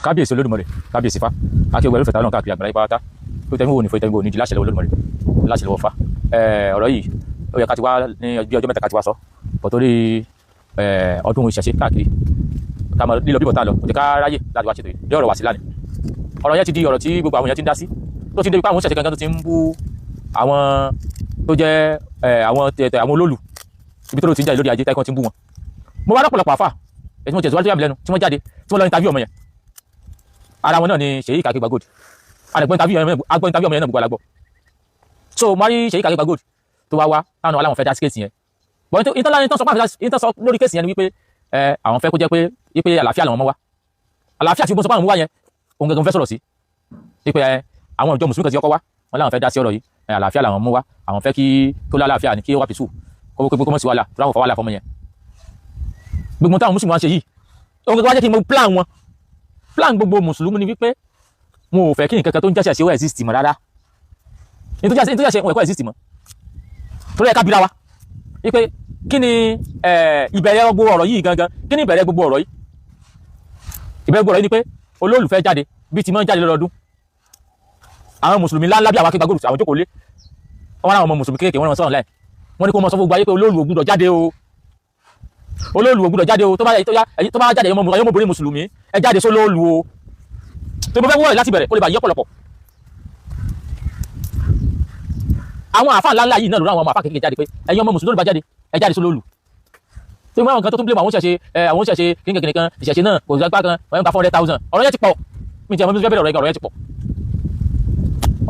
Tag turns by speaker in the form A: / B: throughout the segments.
A: kábíyèsí olódùmarè kábíyèsí fa akí ogun ẹlòfẹta Ọlọ́run káàkiri àgbáyé pátá tó tẹmí wo ní fo tẹmí wo ní di láṣẹ olódùmarè láṣẹ lọ́wọ́ fa ọ̀rọ̀ yìí ó yẹ ká ti wá ní ọjọ́ mẹ́ta ká ti wá sọ bọ̀ torí ọdún ìṣẹ̀ṣe káàkiri ká mọ lílọ bíbọ̀ tá lọ kò jẹ́ ká ráyè láti wá ṣètò yìí dé ọ̀rọ̀ wá sí lánìí ọ̀rọ̀ yẹn ti di ọ̀rọ̀ tí gbogbo àwọn èèyàn ti ń dá sí tó ti ń débi pé àwọn ìṣẹ̀ṣe gangan tó ti ń bú àwọn tó jẹ́ àwọn olólù ibi tó ti ń jáde lórí ajé táìkọ́ ti ń bú wọn mo wá lọ́pọ̀lọpọ̀ àfà èyí tí mo tẹ̀síwájú yàmì lẹ́nu tí wọ́n jáde tí wọ́n lọ interview ọmọ yẹn ara wọn náà ni Sheikh Akegba Gold agbọ́n interview ọmọ yẹn náà gbogbo alágbọ́ so mo rí Sheikh Akegba Gold tó wá táwọn aláwọn fẹ́ dá sí kéèsì yẹn bọ́n ìtàn sọ lórí kéèsì yẹn ni wípé àwọn fẹ́ kó jẹ́ pé àlàáfíà làwọn mọ́ wá àlàáfíà tí gbogbo sọ fáwọn mú wá yẹn òun gẹ́gẹ́ fẹ́ sọ̀rọ̀ sí wípé àwọn ìjọ mùsùlùmí kan ti kọ́kọ́ wá wọn láwọn fẹ́ dá sí ọ̀rọ̀ yìí àlàáfíà làwọn mú wá àwọn fẹ́ kí ó lálàáfíà ní kí ó wà pìsù kó mọ̀ sí wàhálà tó ráwọ̀ fà wàhálà fọmọ yẹn gbogbo táwọn mùsùlùmí wá ṣe yìí òun gẹ́gẹ́ wá jẹ́ kí mo plan gbogbo mùsùlùmí ni wípé wọn ò fẹ́ kí nǹkan kan tó ń jẹ́sẹ̀ ṣe ó exist mọ́ rárá nítorí ṣe wọn ẹ̀kọ́ exist mọ́ torí ẹ̀ka bíra wa wípé kí ni ìbẹ̀rẹ̀ gbogbo ọ̀rọ̀ yìí gangan kí ni ìbẹ̀rẹ̀ gbogbo ọ̀rọ̀ yìí ìbẹ̀rẹ̀ gbogbo ọ̀rọ̀ yìí ni pé olólùfẹ́ jáde bí ti máa ń jáde lọ́dọọdún àwọn mùsùlùmí ńláńlá bí àwọn Akegba Gold àwọn jókòó lé wọn láwọn ọmọ mùsùlùmí kéèké wọn rán sọ̀rọ̀ láì wọn ní kó mọ sọ fún gbogbo ayé pé olólù ò gbúdọ̀ jáde o olólù ò gbúdọ̀ jáde o tó bá jáde ayọ́mọbìnrin mùsùlùmí ẹ jáde sólólù o tó bá fẹ́ wọ́ọ̀rẹ̀ láti bẹ̀rẹ̀ kó lè bá yí ọ̀pọ̀lọpọ̀ àwọn àfáà ńláńlá yìí náà lórí àwọn àfáà kéèké jáde pé ẹ̀yin ọmọ mùsùlùmí bá jáde ẹ jáde sólólù tó mú àwọn kan tó tún blame àwọn òṣìṣẹ́ kínkìnkìnkan ìṣẹ̀ṣe náà kò gbá kan wọ́n gba 400,000 ọ̀rọ̀ yẹn ti pọ̀ mi ti àwọn ọmọ bẹ̀rẹ̀ ọ̀rọ̀ yẹn ti pọ̀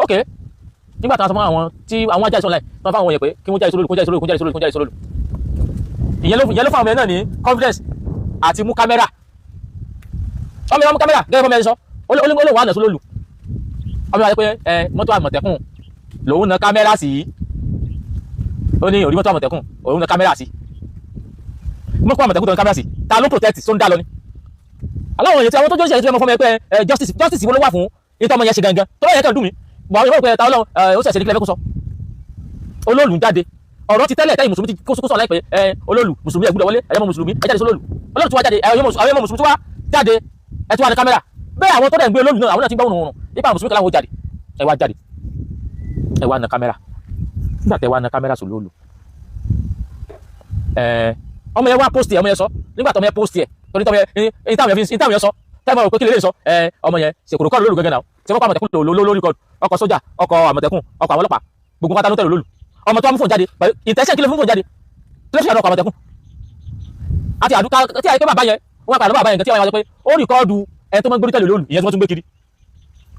A: ok nígbà táwọn sọ fún àwọn tí àwọn ajáde sọ́nà tó fáwọn yẹn pé kí wọ́n jáde sólólù ìyẹn ló fún àwọn ẹ̀ náà ní confidence àti mú kámẹ́rà ọmọ ìwọ̀n mú kámẹ́rà gẹ́gẹ́ fọ́mọ ẹ̀ sọ olóòwò àná sólólù ọmọ ìwọ̀n pé mọ́tò àmọ̀tẹ́kùn lòun na kámẹ́rà sí ó ní orí mọ́tò àmọ̀tẹ́kùn òun na kámẹ́rà sí mọ́tò àmọ̀tẹ́kùn tó na kámẹ́rà sí ta ló protect tó ń dá lọ ni aláwọ̀ èyí tí àwọn tó jọ́ ìṣẹ̀lẹ̀ tí wọ́n fọ́mọ ẹ pé justice wo ló wà fún ìtọ́ ọmọ yẹn ṣe gangan tó yẹ kàn dùn mí bọ̀ àwọn ìwọ̀n pé ta ọlọ́run ó ṣẹ̀ṣẹ̀ ní kílẹ̀ fẹ́ kó sọ olóòlù ń jáde ọ̀rọ̀ ti tẹ́lẹ̀ tẹ́yìn mùsùlùmí ti kó sọ láìpẹ́ olóòlù mùsùlùmí ẹ̀gbúdọ̀ wọlé ẹ̀yẹ́mọ̀ mùsùlùmí ẹ jáde sólóòlù olóòlù tí wá jáde ẹ̀yẹ́mọ̀ mùsùlùmí tí wá jáde ẹ̀ tí wá ní kámẹ́rà bẹ́ẹ̀ àwọn tó dẹ̀ ń gbé olóòlù náà àwọn náà ti gbá òun ipa mùsùlùmí kan láwọn jáde ẹ wá na kámẹ́rà nígbà tẹ wá na kámẹ́rà sólóòlù ọmọ yẹn wá post ẹ ọmọ yẹn sọ nígbà tó ọmọ yẹn post ẹ torí tọmọ yẹn táwọn yẹn sọ táwọn ọ̀rọ̀ pé kí lè sọ ọmọ yẹn ṣèkòrò kọ́ lórí gẹ́gẹ́ náà tí wọ́n kọ́ àmọ̀tẹ́kùn lórí kọ́ ọkọ̀ sójà ọkọ̀ àmọ̀tẹ́kùn ọkọ̀ àwọn ọlọ́pàá gbogbo pátá ló tẹ̀lé olólù ọmọ tó wá mú fóun jáde ìtẹ́sẹ̀ kí ló fún fóun jáde tí ló fi ọkọ̀ àmọ̀tẹ́kùn àti àdúkà tí àyè pé bàbá yẹn wọ́n padà bàbá yẹn tí wọ́n yà pé ó rìkọ́ọ̀dù ẹni tó mọ́ gbórí tẹ̀lé olólù ìyẹn tí wọ́n tún gbé kiri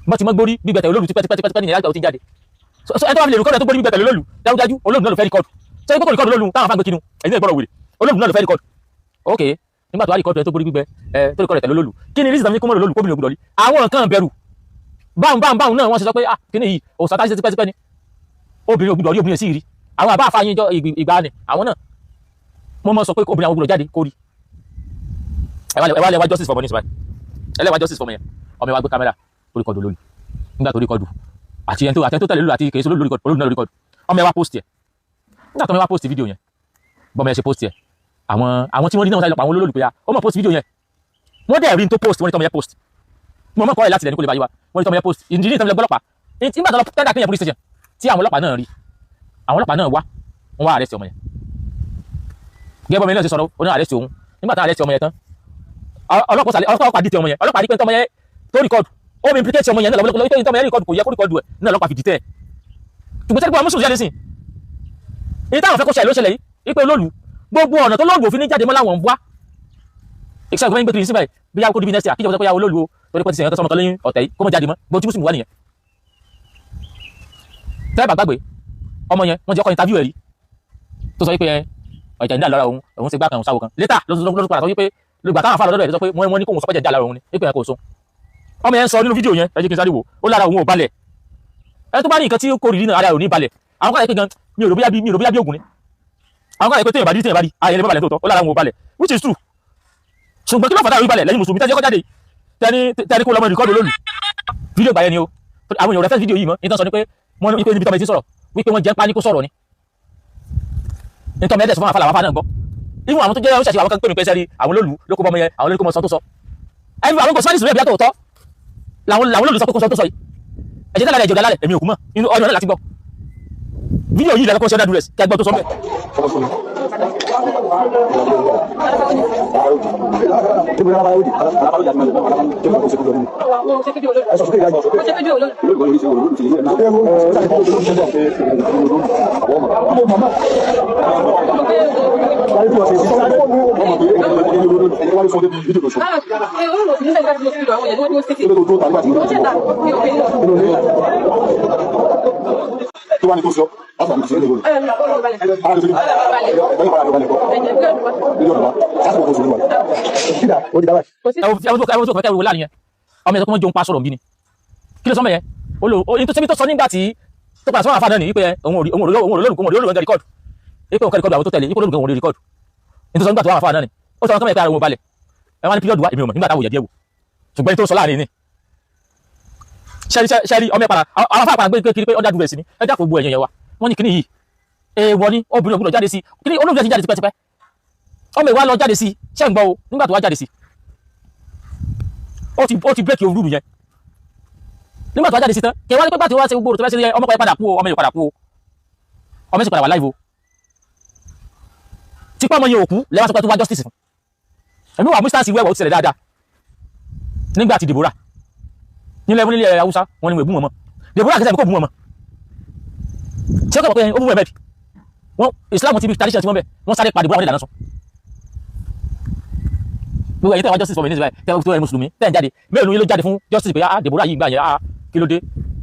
A: wọ́n ti mọ́ gbórí gbígbẹ̀tẹ̀ olólù tipẹ́tipẹ́ ní ìyàgbà ó ti ń jáde ẹni tó wà fi lè rìkọ́ọ̀dù tó gbórí gbígbẹ̀tẹ̀ olólù dájúdájú olólù náà ló fẹ́ rìkọ́ọ̀dù tí wọ́n kọ́ rìkọ́ọ̀dù olólù táwọn afáǹgbé kinu ẹ̀yìn náà ìgbọ́rọ̀ wèrè olólù náà ló fẹ́ rìkọ́ọ̀dù ok nígbà tó wá rìkọ́ọ̀dù ẹ tó gbórí gbígbẹ tó rìkọ́ọ̀dù tẹ̀lé olólù kí ni reason kó mọ́ olólù kóbìnrin ògbúdọ̀ lí àwọn nǹkan bẹ̀rù báhùn náà wọ́n ṣe sọ pé kí ni yìí òsàtà ṣe tipẹ́tipẹ́ ni obìnrin ògbúdọ̀ rí obìnrin sí rí àwọn àbá àfáyín jọ ìgbà ni àwọn náà wọ́n mọ́ sọ pé obìnrin àwọn ògbúdọ̀ jáde kó rí ẹwà lẹ́wà justice for money ẹlẹ́wà justice for money ọmọ ẹwà gbé kámẹ́rà tó rìkọ́ọ̀dù olólù nígbà tó rìkọ́ọ̀dù àti ẹni tó tẹ̀lé olólù àti kèé olólù náà rìkọ́ọ̀dù ọmọ ẹwà post ẹ̀ nígbà tó ọmọ ẹwà post fídíò yẹn bọ́mọ ẹ ṣe post ẹ̀ àwọn tí wọ́n rí náà lọ́pàá àwọn olólù pé ó mọ̀ post fídíò yẹn wọ́n dẹ̀ rí tó post wọ́n ní tọ́mọ yẹn post mo mọ̀ kọ́ ẹ̀ láti rẹ̀ ní kó lè bá yí wa wọ́n ní tọ́mọ yẹn post ìdí ní ìtọ́mọ ọlọ́pàá nígbà tó lọ tẹ́lá kínyẹn police station tí àwọn ọlọ́pàá náà rí àwọn ọlọ́pàá náà wá wọ́n wá arrest ọmọ yẹn gẹ́gẹ́ bọ́mọ yẹn náà ṣe sọ̀rọ̀ ó ní arrest òun nígbà tá arrest ọmọ yẹn tán ọlọ́pàá dìtẹ̀ ọmọ yẹn ọlọ́pàá rí pé tọ́mọ yẹn tó record ó mi implicate ọmọ yẹn náà lọ́wọ́ tó tọ́mọ yẹn record kò yẹ kó record ẹ̀ náà ọlọ́pàá fi dìtẹ̀ ṣùgbọ́n tẹ́lẹ̀ pé ọmọ sùn jáde sí ní táwọn fẹ́ kó ṣẹlẹ̀ ló ṣẹlẹ̀ yìí wípé olólù gbogbo ọ̀nà tó lóògùn òfin ní jáde mọ́ láwọn ń wá ìṣẹ́ ìgbẹ́mí gbẹ́tù ìsìnbẹ̀ bí yá kó dìbí nẹ́sì àkíjọba tó yá olóòlù torí pẹ́ ti sẹ̀yàn tó sọmọ kan lẹ́yìn ọ̀tẹ̀ yìí kó mọ́ jáde mọ́ bó tí mùsùlùmí wà nìyẹn tẹ́lẹ̀ gbàgbé ọmọ yẹn wọ́n jẹ́ ọkọ̀ interview ẹ̀rí tó sọ wípé ọjà ìdá lára òun ti gbá kan sáwọ kan létà ló padà sọ wípé lùgbà táwọn afárá lọ́dọ̀ ẹ̀ sọ pé wọ́n ní kóhun sọ pé jẹ́ lára òun ni wípé ẹ̀ kò so ọmọ yẹn sọ nínú fídíò yẹn ẹ jẹ́ kí n sáré wò ó lára òun ò balẹ̀ ẹ tó bá ní nǹkan tí kò rí nínú ara ò ní balẹ̀ àwọn kan yẹ pé gan mi ò rò bóyá bí ògùn ni àwọn kan yẹ pé téèyàn bá rí ayẹyẹ balẹ̀ tó tọ́ ó lára òun ò balẹ̀ which is true ṣùgbọ́n kí ló fàdá rí balẹ̀ lẹ́yìn mùsùlùmí tẹ́jẹ́ kọ́ jáde tẹ́ni kó lọ́mọ rìkọ́dù olólù fídíò gbà yẹn ni o àwọn èèyàn rẹ̀ fẹ́ fídíò yìí mọ́ nítorí sọ ni pé wọ́n ní pé níbi tọ́mọ ti sọ̀rọ̀ wípé wọ́n jẹ́ pa ní kó sọ̀rọ̀ ni nítorí ẹ̀dẹ̀ sọ fún àfàlà àfà náà gbọ́ ìwọ̀n àwọn tó jẹ́ oṣàṣì àwọn kan pè mí pé sẹ́rí àwọn olólù ló kó bọ́mọ yẹn àwọn olólù kó mọ sọ tó sọ ẹni àwọn kò sọ́ọ́dì sílẹ̀ bí àtọ̀ tọ́ làwọn olóòlù sọ pé kó sọ tó sọ yìí ẹ̀jẹ̀ tẹ́lẹ̀ ẹ̀jẹ̀ ọ̀dàlálẹ̀ èmi òkú mọ́ inú ọdún náà láti gbọ́ fídíò yìí lẹ́kọ̀ọ́ sí ọ̀dà dúrẹ́sì kí a gbọ́ tó sọ bẹ́ẹ̀.
B: Tó wá ní tó sọ, láti àmì ìṣẹ́lẹ̀ lórí. Ara tó fi ní. Bẹ́ẹ̀ bá àgbà lẹ́kọ̀ọ́. Ilé ọ̀nà wa, láti ọkọ̀ òṣèlú wa. Kídà, ó di dáwà.
A: Ẹwọ́n tó kọ̀ọ̀kẹ́ ìwò láàrin yẹn, ọmọ ẹ̀sọ́ kọ́ mọ́ jẹun pa sọ̀rọ̀ bí ni. Kí ló sọ mẹ́yẹn? Tó sọ nígbà tí tó padà sọ́wọ́n àfáà náà ní wípé òun olólùkọ́ rẹ́kọ́dù. Wípé òun kẹ́rẹ́kọ́dù àwọn tó tẹ̀lé, wípé olólùkọ́ òun rẹ́kọ́dù. Ní tó sọ nígbà tó wà àfáà náà ni. Ó sọ ọkọ̀ mẹ́ta ara wọn balẹ̀. Ẹ wá ní píríọ̀dù wa èmi ò mọ̀ nígbà táwọn òyẹ̀ díẹ̀ wò. Ṣùgbọ́n tó sọ láàrin ni. Ṣẹ́rí ọmọ ẹ̀pàdà àwọn afá àpàdà gbé kiri pé ọ̀dà dúró sí ni ẹjá kò gbọ́ ẹ̀yẹ̀ yẹn wa wọ́n ní kíní yìí èèwọ̀ ni obìnrin ògbúdọ̀ jáde sí kíní olóògbé ti jáde tipẹ́tipẹ́ ọmọ ìwà lọ jáde sí ṣẹ́ ń gbọ́ o nígbà tó wá jáde sí ó ti bírèkì òwúrú yẹn nígbà tó wá jáde sí tán kẹwàá ní pé bá ti wá ṣe gbogbo tó fẹ́ ṣe ọmọ padà kú o ọmọ yẹn padà kú o ọmọ sì padà wà láìvo tipa ọmọ yẹn òkú lẹ́wọ́n sọ pé tó wá justice fún ẹ̀mí wà mustasi wẹ́wọ̀ ó ti ṣẹlẹ̀ dáadáa nígbà tí Deborah nílẹ̀ Haúsá wọn ni wọ́n bú wọn mọ́ Deborah kẹsẹ̀ kó bú wọn mọ́ tí ó kọ̀ pé ó bú wọn bẹ́ẹ̀ wọ́n Islam ti bí tradition ti wọ́n bẹ̀ wọ́n sáré pa Deborah wọn lè dáná sọ gbogbo ẹ̀yin tẹ́ wá justice for me ní ìsìnbáyìí tẹ́ tó ẹ̀ mùsùlùmí tẹ́ ń jáde mẹ́rin ló jáde fún justice pé Deborah yìí gbà yẹn kí ló dé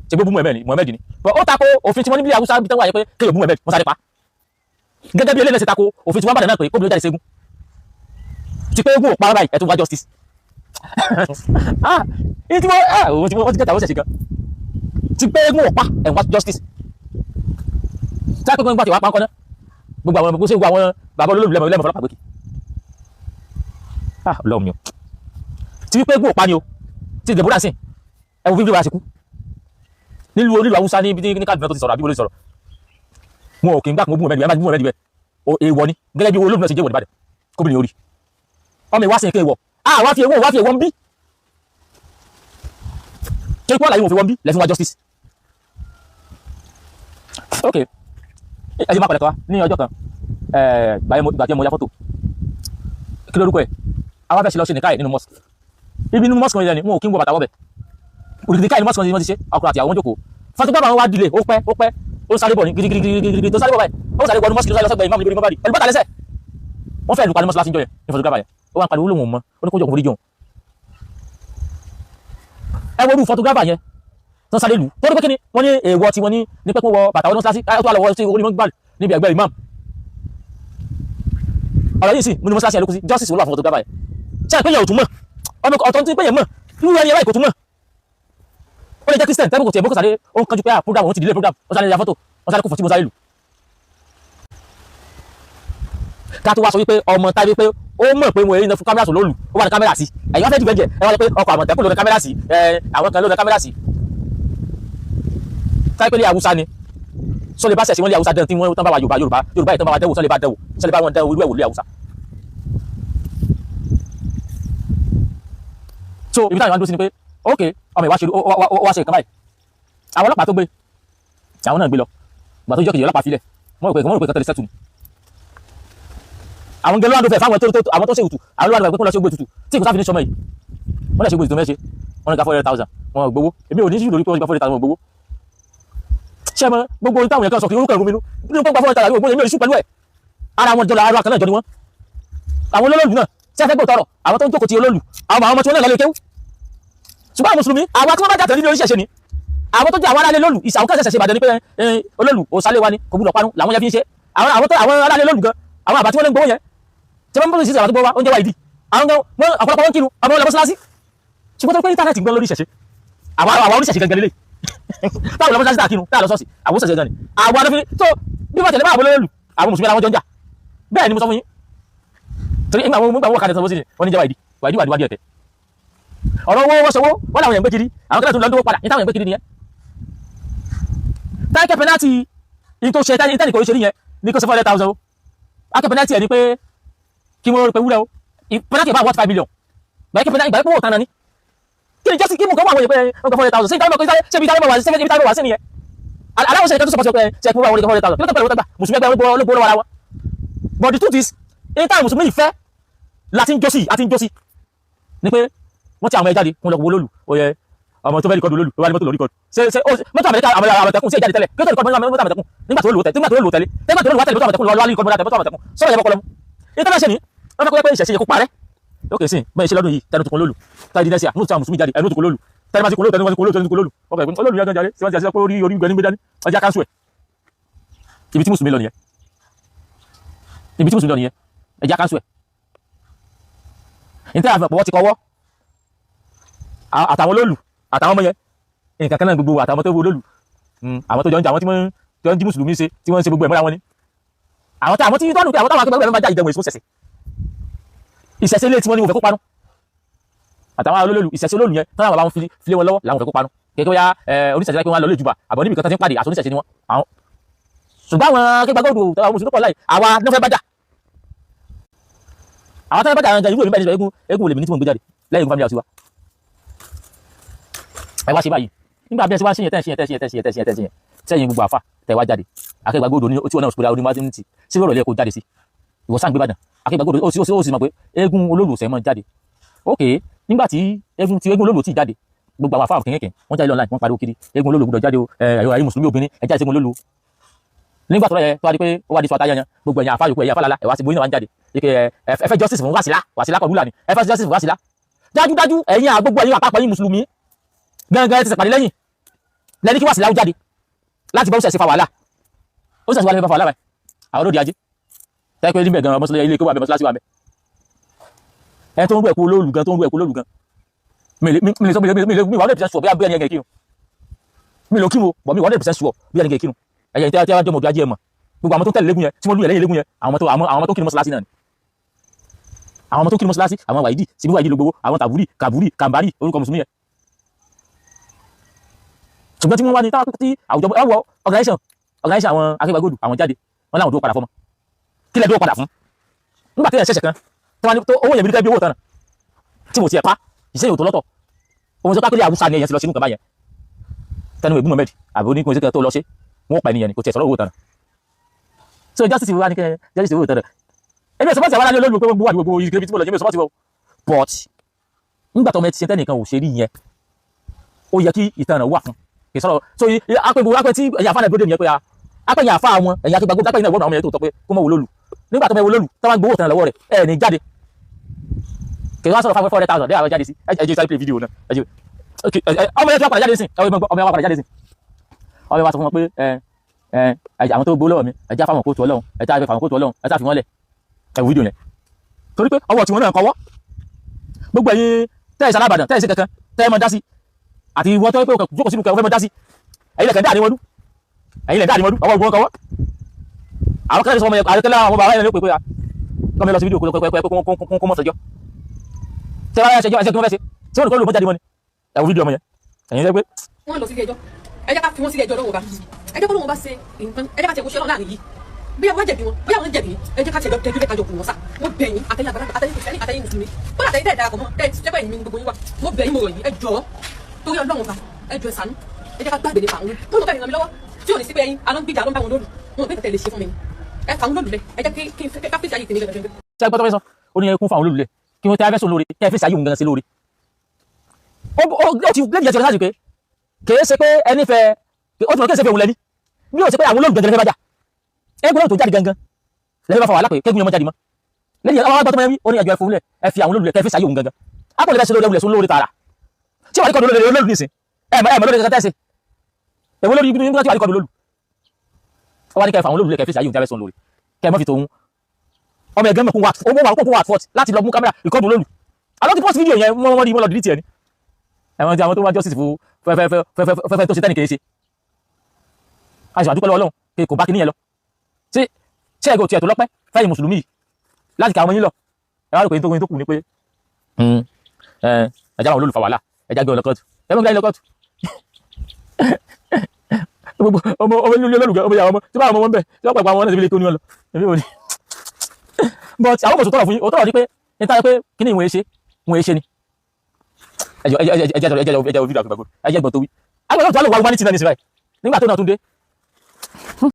A: ṣe gbé bú Mohammed ni ó tako òfin tí wọ́n níbi Haúsá bí tán wáyé pé kéèyàn bú Mohammed wọ́n sáré pa gẹ́gẹ́ bí eléyìí ṣe tako òfin tí wọ́n bàdàn náà pé kóbi ló jáde ségun ti pé egun ò pa báyìí ẹ̀ tó wá justice wọ́n ti kẹta ó ṣẹ̀ṣẹ̀ gan ti pé egun ọ̀pá ẹ̀wọ̀n justice tí a pẹ́ gbọ́n gbà tí wàá pa ń kọ́ náà gbogbo àwọn ọmọ gbogbo àwọn bàbá olólùfẹ́ lẹ́mọ̀ fọlọ́pàá gbé kí ọlọ́run mi o ti wípé egun ọ̀pá ni o ti Deborah sìn ẹ̀wọ̀n fífi wá sí kú nílùú onílù Haúsá ní káàdùn tó ti sọ̀rọ̀ àbí olóòtú sọ̀rọ̀ wọn ò kì í gbà kó bú mẹ́rin ẹ̀ máa bú mẹ́rin èèwọ̀ ni gẹ́gẹ́ bí olóòtú náà ṣe jẹ́ wọ̀ níbàdàn kóbìnrin orí ọmọ ìwá sí ẹ̀kẹ́ ìwọ̀ wá fi ewọ́ ń bí ṣe pọ́ láyé wọn fi wọ́n bí lẹ́fún wa justice ok ẹ̀yìn máa pẹ̀lẹ̀kọ́ ní ọjọ́ kan gbà tí mo ya fọ́tò kí lórúkọ ẹ̀ àwọn afẹ́ ṣe lọ ṣe nìkáyẹ̀ nínú mosque ibi nínú mosque wọn ni wọn ò kí ń wọ bàtà wọ́bẹ̀ olùdíkáyẹ̀ ní mosque wọn ti ṣe ọkùnrin àti àwọn jókòó photographer wọn wá dìlé ó pẹ́ ó sáré bọ̀ ní gidigidi tó sáré bọ̀ báyìí ó sáré bọ̀ ní mosque tó sáré lọ́sọ̀gbẹ̀ imam níbi mọ́bàdì ẹlùbọ́ta lẹ́sẹ̀ wọ́n fẹ́ lùpa ní mosque láti jọ yẹn ní photographer yẹn ó wà ń pariwo lóhùn mọ́ ó ní kó jọ kòmòrí jọun ẹ wo irú photographer yẹn tó sáré lù tó ní pé kí ni wọ́n ní èèwọ̀ tí wọ́n ní pé kó wọ bàtà wọn mọ́sálásí tó wà lọ́wọ́ sí onímọ̀ gbàlù níbi ẹgbẹ́ imam ọ̀rọ̀ yìí sì mo ní mọ́sálásí ẹ̀lókùsí justice wọ́n wà fún photographer yẹn ṣe àpéyẹ̀ òtún mọ̀ ọmọ ọ̀tọ̀ tí péyẹ̀ mọ̀ irú ẹni ẹ̀rọ ìkòtún mọ̀ ó lè jẹ́ Christian tẹ́bù kò tiẹ̀ bókò sáré ó ń kanjú pé program òun ti delay program ó sáré ya fọ́tò ó sáré kó fún tí mo sáré lù ká tó wá sọ wípé ọmọ táyé wípé ó mọ̀ pé wọ́n èyí fún kámẹ́rà sọ lóòlù ó wà ní kámẹ́rà sí ẹ̀yìn wọ́n fẹ́ dìbẹ́jẹ̀ ẹ wá lọ pé ọkọ̀ Àmọ̀tẹ́kùn ló ní kámẹ́rà sí àwọn kan ló ní kámẹ́rà sí táyé pé ní Haúsá ni sọ lè bá sẹ̀sì wọ́n lé Haúsá dẹ́n tí wọ́n tán bá wa Yorùbá yìí tán bá wa dẹ́wò sọ lè bá dẹ́wò sọ lè bá wọn dẹ́wò irú ẹ̀wò lé Haúsá. so ibi táwọn dúró sí ni pé ok ọmọ ìwá ṣe nǹkan báyìí àwọn ọlọ́pàá tó gbé àwọn náà gbé lọ gbà tó jọ́ kejì ọlọ́pàá filẹ̀ wọ́n rò pé kẹtẹ́lẹ̀ sẹ́tù ni àwọn gẹ́lú àdó fẹ́ fáwọn àwọn tó ṣe ìtù àwọn olùwàdó ẹgbẹ́ kó lọ ṣe gbé tutù tí kò sáfi ní sọmọ yìí wọ́n lè ṣe gbé tutù mẹ́ṣe wọ́n ní ká 400,000 wọn gbowó èmi ò ní sí lórí pé wọ́n gba 400,000 wọn gbowó ṣé mọ gbogbo ohun táwọn èèyàn kan sọ kí orúkọ ẹ̀rù mi nú nínú pé gba 400,000 wọn gbowó èmi ò ní sí pẹ̀lú ẹ̀ ara wọn jọ ara kan náà jọ ni wọn àwọn olólù náà ṣé ẹ fẹ́ gbọ́ tọrọ àwọn tó ń jókòó ti olólù àwọn ọmọ tí wọn náà lọ lè kéwú ṣùgbọ́n àwọn mùsùlùmí àwọn tí wọ́n bá jà tẹ̀lé ní oríṣiríṣi ni àwọn tó jẹ́ àwọn aráalé lólù ìṣàwọn kẹsẹ̀ ṣe ìbàdàn ni pé olólù òsàlẹ̀ wa ni kò gbúdọ̀ parun làwọn yẹn fi ń ṣe àwọn aráalé lólù gan àwọn àbá tí wọ́n lè ń gbowó yẹn tí wọ́n ń bọ́ sí àwọn tó gbọ́ wá oúnjẹ wa ìdí àwọn gan wọn ọ̀pọ̀lọpọ̀ wọn kírun ọmọ ọlọ́mọ síláṣí ṣùgbọ́n tó pé íńtánẹ́ẹ̀tì gbọ́n lórí ìṣẹ̀ṣe àwọn oníṣẹ̀ṣe gangan lélẹ̀ táwọn ọlọ́mọ síláṣí tàkírun táwọn lọ sọ́ọ̀sì àwọn oníṣẹ̀ṣe gan ni àwọn adọ́fin tó bí wọ́n tẹ̀lé bá àwọn olólù àwọn mùsùlùmí àwọn jọ ń jà bẹ́ẹ̀ ni mo sọ fún yín torí ìgbà wọn kàdé sọ sí ni wọ́n ní jẹ́ wàìdí ẹ̀tẹ́ ọ̀rọ̀ owó wọ́n sọwọ́ wọ́n làwọn èèyàn gbé kiri àwọn kẹ́lẹ́ tó lọ dúró padà ní táwọn èèyàn gbé kiri nìyẹn táìkẹ́ pẹ́nátì in tó ṣe tẹ́nì kò ṣe nìyẹn ní kó ṣe 400,000 o akẹ́ pẹ́nátì ẹ̀ ní pé kí wọ́n pẹ̀ wúrẹ́ o pẹ́nátì ẹ̀ bá wọ́t 5 million gbàgbé pẹ́nátì gbàgbé pọ̀ tán ní kí ni jọ́sí kí mú kọ́ àwọn èèyàn pé ọkọ̀ 400,000 ṣé ibi táwọn wà sí ibi táwọn wà sí nìyẹn aláwọ̀ ṣe ìkẹ́tù sọpọ̀ pé ṣe kú àwọn 400,000 kí ló tẹ̀lé tẹ́gbà mùsùlùmí ẹgbẹ́ olóògbé lọ́wọ́ ara wọn but the truth is ní táwọn mùsùlùmí ìfẹ́ láti ń jọ́sí ni pé wọ́n ti àwọn ẹja di kún lọ wo lólu oyè ọmọ tó fẹ́ rìkọ́dù lólu wọ́n ní mọ́tò lórí kọ́dù ṣe mọ́tò Amẹ́ríkà àmọ̀tẹ́kùn sí ìjáde tẹ́lẹ̀ kí ló tẹ̀lé mọ́tò Àmọ̀tẹ́kùn nígbà tó lò tẹ́lẹ̀ mọ́tò lò tẹ́lẹ̀ mọ́tò Àmọ̀tẹ́kùn lọ́wọ́ lórí kọ́dù mọ́tò Àmọ̀tẹ́kùn sọ́rọ̀ yẹ bọ́kọlọ́mù ní tẹ́lẹ̀ ṣe ni wọ́n fẹ́ pé ìṣẹ̀ṣe yẹ kó parẹ́ ókè sí bẹ́ẹ̀ ṣe lọ́dún yìí tẹnu tukun lólu tàbí dínẹ́síà mú àwọn mùsùlùmí jáde ẹnu tukun lólu tẹ́lẹ̀ máa ti kun lólu tẹ́lẹ̀ máa ti kun lólu tẹ́lẹ̀ tukun lólu ọkọ̀ ìpín olólu yẹn gan jáde tí wọ́n ti ṣe pé orí gbẹ̀ni gbé dání ọjà kanṣu ẹ̀ ibi tí mùsùlùmí lọ nìyẹn ẹja kanṣu ẹ̀ ní tẹ́lẹ̀ àfẹ́pọ̀ ti kọwọ́ àtàwọn olólu àtàwọn ọmọ yẹn nǹkan kan náà gbogbo àtàwọn tó olólu àwọn tó jọ ń jà àwọn tí wọ́n jí mùsùlùmí ṣe tí wọ́n ń ṣe gbogbo ẹ̀ mọ́ra wọn ni àwọn tí tọ́nu pé àwọn táwọn akẹ́kọ̀ọ́ máa jáde jẹun èso ṣẹ̀ṣẹ̀ ìṣẹ̀ṣẹ̀ ilé tí wọ́n ní wọ́n fẹ́ kó panu àtàwọn olólu ìṣẹ̀ṣẹ̀ olólu yẹn tọ́nà àwọn filé wọn lọ́wọ́ làwọn fẹ́ kó panu kékeré ya oníṣẹ̀ṣẹ̀ láti wọn lọ lé jùbà àbọ̀ níbi kan tó ti ń pàdé àti oníṣẹ̀ṣẹ̀ ni wọn àwọn ṣùgbọ́n àwọn akẹ́gbẹ́ gbọ́dọ̀ àwọn mùsùlùmí pọ̀ láì àwa ní wọ́n fẹ́ bájà àwọn tó fẹ́ bájà àwọn ìwé ìbẹ̀rẹ̀ eégún olèmí tí wọ́n gbé jáde lẹ́yìn family house wa ẹ wá ṣe báyìí nígbà bí ẹ ti wá ṣe yẹn tẹ́yìn gbogbo àfà tẹ́ wá jáde akẹ́gbẹ́ gbọ́dọ̀ ní tí wọ́n náà sọ̀rọ̀ onímọ̀ tí sí rọ̀rọ̀ lẹ́ẹ̀kọ́ jáde sí ìwọ sáà ń gbé Ìbàdàn akẹ́gbẹ́ gbọ́dọ̀ ó sì mọ̀ pé eégún olólùsẹ̀ mọ́ jáde ok nígbà tí eégún olólù ti jáde gbogbo àwọn àfà kẹ̀kẹ́ wọ́n jáde online wọ́n pariwo kiri eégún olólù gbọ́dọ̀ jáde o ayé mùsùlùmí obìnrin ẹ jáde eégún olólù nígbà tó wá di pé ó wá di sọ àtàyàn gbogbo ẹ̀yàn àfà yòókù ẹ̀yà fàlàlà ẹ̀wà sí bóyá wà ń jáde ẹ fẹ́ justice fún Wàsílà kọ̀ọ̀lù ni ẹ fẹ́ justice fún Wàsílà dájúdájú ẹ̀yin àgbogbo ẹ̀yin àpapọ̀ yín mùsùlùmí gangan ẹ ti sẹ̀pàdé lẹ́yìn lẹ́ni kí Wàsílà ó jáde láti bọ́ sẹ̀sẹ̀ fa wàhálà ó sẹ̀sẹ̀ wàhálà fa wàhálà báyìí àwọn olóòdì ajé tẹ́kọ̀ níbẹ̀ gan mọ́sálásí ilé kó wà bẹ̀ mọ́sálásí wà bẹ̀ ẹ tó ń rú ẹ̀kú olóòlù gan mi wà 100% sure bí ẹni ẹgẹ̀ kírun mi lò kírun bọ̀ mi wà 100% sure bí ẹni ẹgẹ̀ kírun ẹ̀yẹ tí a jọ mọ̀dọ̀ ajé ẹ̀mọ̀ gbogbo àwọn tó tẹ̀lé légún yẹn tí wọ́n lù yẹn lẹ́yìn légún yẹn àwọn tó kírun mọ́sálásí náà ni àwọn ọmọ tó kírun mọ́sálásí àwọn wàyídì síbí wàyídì ló gbowó àwọn tàbúrì kàbúrì kàmbárì orúkọ mùsùlùmí yẹn ṣùgbọ́n tí wọ́n wá ní táwọn tí àwùjọ ẹwọ organization àwọn akẹgbàgbòdù àwọn jáde wọn láwọn dúró padà fọmọ kí lẹ dúró padà fún nígbà tí ẹ ṣẹ̀ṣẹ̀ kan tó owó yẹn bí nígbà bí owó tán tí mo ti ẹ̀ pa ìṣe yòó tó lọ́tọ̀ ohun tó ká pé àwùsá ni ẹ̀yẹn ti lọ sínú nǹkan báyẹn tẹnu ìbú Mohammed àbí oníkun ìṣẹ́kẹ́ tó lọ ṣe wọ́n pa ènìyàn ni kò tiẹ̀ sọ̀rọ̀ owó tán so justice wà ní kẹ́ justice owó tán ẹbí ẹ̀sọ́ pàṣẹ àwọn alẹ́ olóògbé gbogbo àdúgbò ìgbébí tí mo lọ jẹ́ mi ẹ̀sọ́ pàṣẹ but nígbà tó mẹ ti ṣe tẹ́nìkan ò ṣe rí yẹn ó yẹ kí ìtàn wà fún ìsọ̀rọ̀ so apẹ́ tí ẹ̀yà àfáà gbọ́dọ̀ nìyẹn pé apẹ́ yẹn àfáà wọn ẹ̀yà akẹgbàgbọ́ apẹ́ yẹn wọ́n àwọn ẹ̀yẹ tó tọ́ pé kó mọ̀ wò lólu nígbà tó mẹ wò lólu tó máa gbowó tán lọ́wọ́ rẹ̀ ẹ̀ ní jáde kì í wá sọ̀rọ̀ 400,000 dé àwọn jáde sí ẹjẹ́ sáré play video náà ẹjẹ́ ọmọ yẹn tí wọ́n padà jáde sí ọmọ yẹn wá padà jáde sí ọmọ yẹn wá sọ fún wọn pé àwọn tó gbó lọ́wọ́ mi ẹjẹ́ àfàwọn kóòtù Ọlọ́run ẹjẹ́ àfàwọn kóòtù Ọlọ́run ẹjẹ́ àfi wọ́n lẹ̀ ẹ̀wù fídíò yẹn torí pé ọwọ́ tí wọ́n náà kọwọ́ gbogbo ẹ̀yin tẹ́ ìsàlá Ìbàdàn tẹ́ ìsẹ́ kankan tẹ́ mọ́ dá sí àti ìwọ́n tó pé jókòó sínú kẹwọ́ fẹ́ mọ́ dá sí ẹ̀yin lẹ̀kẹ̀ dáàdì wọnú ọwọ́ ìgbọ́n kọwọ́ àwọn kẹ́lẹ́ sọ ọmọ yẹn àrẹ́tẹ́lẹ́ àwọn bàbá yẹn ló pè pé kọ́mọ lọ sí fídíò kó mọ́ sọjọ́ tẹ́ wá ṣẹjọ́ ẹ̀ṣẹ́ kí wọ́n fẹ́ ṣe tí wọ́n kọ́ lò mọ́ jáde mọ́ ni ẹ̀wù fídíò ọmọ yẹn ẹ̀yin lẹ́gbẹ́
C: wọ́n lọ sí ilé ẹjọ́ ẹ jẹ́ ká fi wọ́n sí ilé ẹjọ́ lọ́wọ́ bá ẹ jẹ́ kó lóun bá ṣe nǹkan ẹ jẹ́ ká tẹ̀ kó ṣe ọlọ́run láàrin yìí bí wọ́n jẹ̀bi wọn bóyá wọ́n jẹ̀bi ẹ jẹ́ ká tẹ̀ tẹ́jú lẹ́ka jọ kù wọ́n sá mo bẹ̀ yín àtẹ̀yìn àgbàlagbà àtẹ̀yìn kìrìsìtẹ́nì àtẹ̀yìn mùsùlùmí bọ́lá àtẹ̀yìn tẹ̀ darapọ̀ mọ́ tẹ̀ jẹ́pẹ̀ yín mi gbogbo yín wa mo bẹ̀ yín mo rọ̀ yín ẹ jọ̀ọ́ torí ọlọ́run bá ẹ jọ̀ọ́ ṣàánú ẹ jẹ́ ká gbàgbé nípa àwọn tó lọ bẹ́ẹ̀ ràn mí lọ́wọ́ tí ò ní sí pé ẹyin alọ́ ń gbìjà ló ń bá wọn lólu wọn ò bẹ́ẹ̀ tẹ̀lé ṣe fún mi ẹ fà wọn lólu lẹ ẹ jẹ́ kí ká fèsì ayé tèmi gẹ́gẹ́ gẹ́gẹ́.
A: ṣé ẹgbẹ́ tó fẹ́ sọ ó ní ẹkún fún àwọn olólùlẹ̀ kí wọ́n tẹ́ afẹ́sọ̀ lórí kí ẹ fèsì ayé òun gangan sí lórí ó ti lẹ́yìn ẹ̀sìn láti pé kìí ṣe pé ẹni fẹ́ ó ti mọ̀ kí ẹ ṣe fẹ́ òun lẹ́ni bí ó ṣe pé àwọn olólùgbẹ̀ gẹ́gẹ́ bá jà ẹgbẹ́ náà tó jáde gangan lẹ́yìn bá fa wàhálà pé kẹ́gun yẹn mọ́ jáde mọ́ lẹ́yìn àwọn agbọ́tọ́ mẹ́rin ó ní ẹjọ́ ẹ̀fọ́ ẹ fi àwọn olólùlẹ̀ kẹ́ fèsì ayé òun gangan ápò lè fẹ́ ṣe lórí ẹwùlẹ̀ sún lórí tààrà tí wà ní kọ́dù olólù nìsín ẹ̀mọ̀ lórí kẹ́kẹ́ tẹ́sí ẹ̀wọ́ lórí ibi tí wà ní kọ́dù olólù ó wá ní kẹ́ fà àwọn olólùlẹ̀ kẹ́ fèsì ayé òun tẹ́fẹ́ sún lórí kẹ́ mọ́ fi tòun ọmọ ẹ̀gẹ́ mọ̀kún wà fọ́t láti lọ mú kámẹ́rà ìkọ́dù olólù alọ́ ti post fídíò yẹn wọ́n rí wọ́n lọ dìlítì ẹni ẹ̀wọ̀n tí àwọn tó wá justice fún fẹ́fẹ́ tó ṣe tẹ́nì kìí ṣe àìsàn àdúpẹ́ lọ́wọ́ Ọlọ́run pé kò bá kí níyẹn lọ ṣé ẹgbẹ́ òtí ẹ̀ tó lọ́pẹ́ fẹ́yìn mùsùlùmí láti ka ọmọ yín lọ ẹ wá rò pé tó kù ní pé ẹjá àwọn olólùfà wàhálà ẹjá gbé ọlọ́kọ́tù ẹgbẹ́ gbé ọlọ́kọ́tù ọmọ ilé olólùgbẹ́ ọmọ ìyàwó ọmọ tí bá àwọn ọmọ ń bẹ̀ tí wọ́n pẹ̀pẹ̀ àwọn náà ti fi lè kó ní ọlọ ẹbí òní but àwọn kò sọ tọrọ fún yín ó tọrọ ní pé ní táyẹ pé kí ni ìwọ̀n ṣe ni ẹjẹ fídíò àgbẹ̀gbẹ̀ ẹjẹ gbọ̀n tó wí agbẹ̀gbẹ̀ tó wà lọ wá humanity náà ní sí báyìí nígbà tó náà tún dé